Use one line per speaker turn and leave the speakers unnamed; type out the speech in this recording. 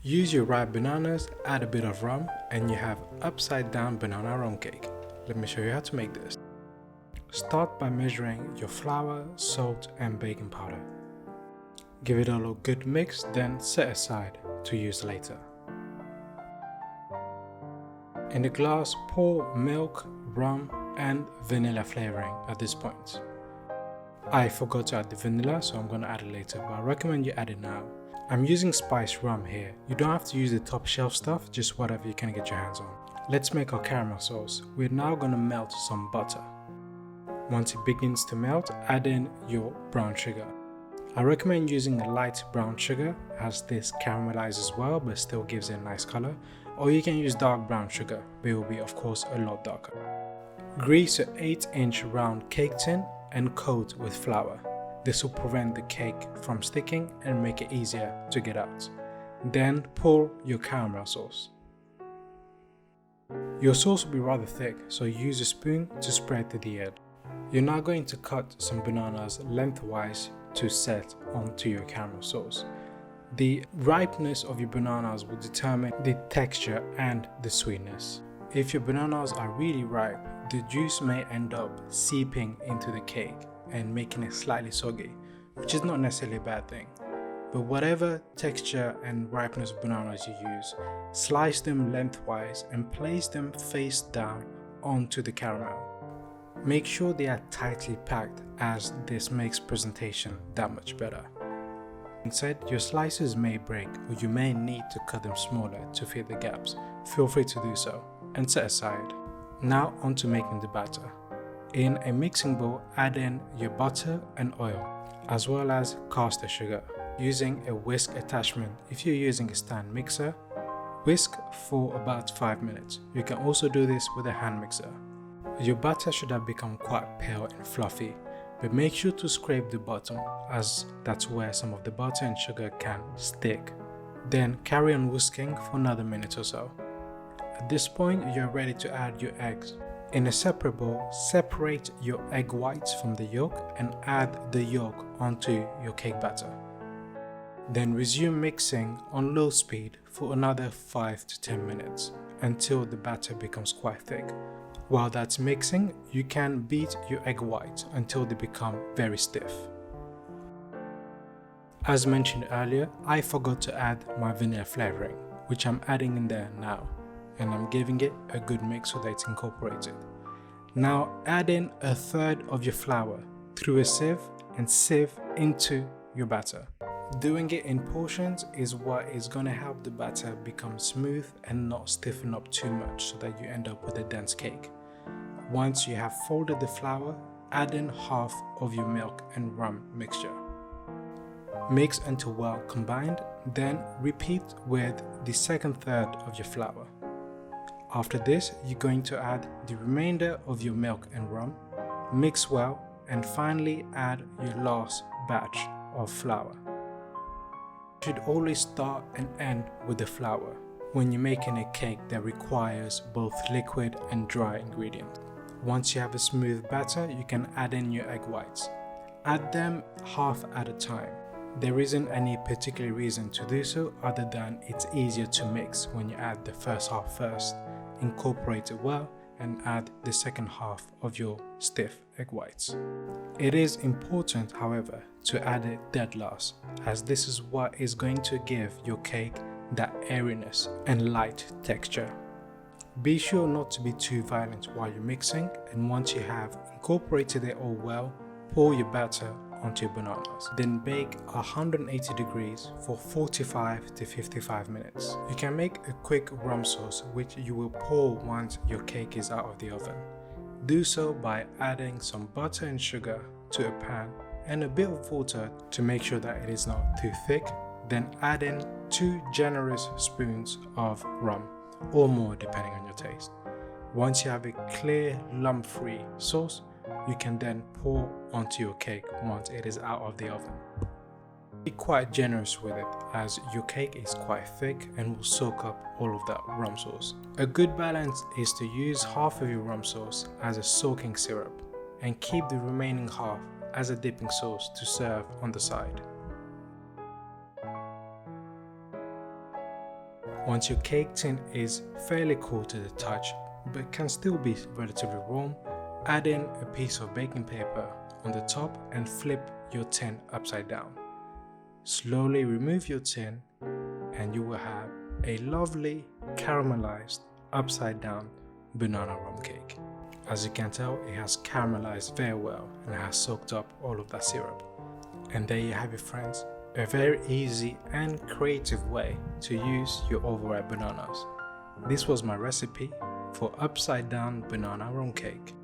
Use your ripe bananas, add a bit of rum, and you have upside down banana rum cake. Let me show you how to make this. Start by measuring your flour, salt, and baking powder. Give it all a good mix, then set aside to use later. In the glass, pour milk, rum, and vanilla flavoring at this point. I forgot to add the vanilla, so I'm going to add it later, but I recommend you add it now. I'm using spiced rum here. You don't have to use the top shelf stuff, just whatever you can get your hands on. Let's make our caramel sauce. We're now going to melt some butter. Once it begins to melt, add in your brown sugar. I recommend using a light brown sugar as this caramelizes well but still gives it a nice color, or you can use dark brown sugar, but it will be of course a lot darker. Grease an 8-inch round cake tin and coat with flour. This will prevent the cake from sticking and make it easier to get out. Then pour your caramel sauce. Your sauce will be rather thick, so use a spoon to spread to the edge. You're now going to cut some bananas lengthwise to set onto your caramel sauce. The ripeness of your bananas will determine the texture and the sweetness. If your bananas are really ripe, the juice may end up seeping into the cake and making it slightly soggy, which is not necessarily a bad thing. But whatever texture and ripeness of bananas you use, slice them lengthwise and place them face down onto the caramel. Make sure they are tightly packed, as this makes presentation that much better. Instead, your slices may break, or you may need to cut them smaller to fit the gaps. Feel free to do so and set aside. Now on to making the batter. In a mixing bowl, add in your butter and oil, as well as caster sugar. Using a whisk attachment, if you're using a stand mixer, whisk for about 5 minutes. You can also do this with a hand mixer. Your batter should have become quite pale and fluffy, but make sure to scrape the bottom, as that's where some of the butter and sugar can stick. Then carry on whisking for another minute or so. At this point, you're ready to add your eggs. In a separate bowl, separate your egg whites from the yolk and add the yolk onto your cake batter. Then resume mixing on low speed for another 5 to 10 minutes until the batter becomes quite thick. While that's mixing, you can beat your egg whites until they become very stiff. As mentioned earlier, I forgot to add my vanilla flavoring, which I'm adding in there now, and I'm giving it a good mix so that it's incorporated. Now add in 1/3 of your flour through a sieve and sieve into your batter. Doing it in portions is what is going to help the batter become smooth and not stiffen up too much so that you end up with a dense cake. Once you have folded the flour, add in half of your milk and rum mixture. Mix until well combined, then repeat with the second third of your flour. After this, you're going to add the remainder of your milk and rum, mix well, and finally add your last batch of flour. You should always start and end with the flour when you're making a cake that requires both liquid and dry ingredients. Once you have a smooth batter, you can add in your egg whites. Add them half at a time. There isn't any particular reason to do so other than it's easier to mix when you add the first half first, incorporate it well, and add the second half of your stiff egg whites. It is important, however, to add it dead last, as this is what is going to give your cake that airiness and light texture. Be sure not to be too violent while you're mixing, and once you have incorporated it all well, pour your batter onto your bananas. Then bake 180 degrees for 45 to 55 minutes. You can make a quick rum sauce which you will pour once your cake is out of the oven. Do so by adding some butter and sugar to a pan and a bit of water to make sure that it is not too thick. Then add in 2 generous spoons of rum, or more depending on your taste. Once you have a clear lump-free sauce, you can then pour onto your cake once it is out of the oven. Be quite generous with it, as your cake is quite thick and will soak up all of that rum sauce. A good balance is to use half of your rum sauce as a soaking syrup and keep the remaining half as a dipping sauce to serve on the side. Once your cake tin is fairly cool to the touch but can still be relatively warm, add in a piece of baking paper on the top and flip your tin upside down. Slowly remove your tin and you will have a lovely caramelized upside down banana rum cake. As you can tell, it has caramelized very well and it has soaked up all of that syrup. And there you have it, friends, a very easy and creative way to use your overripe bananas. This was my recipe for upside down banana rum cake.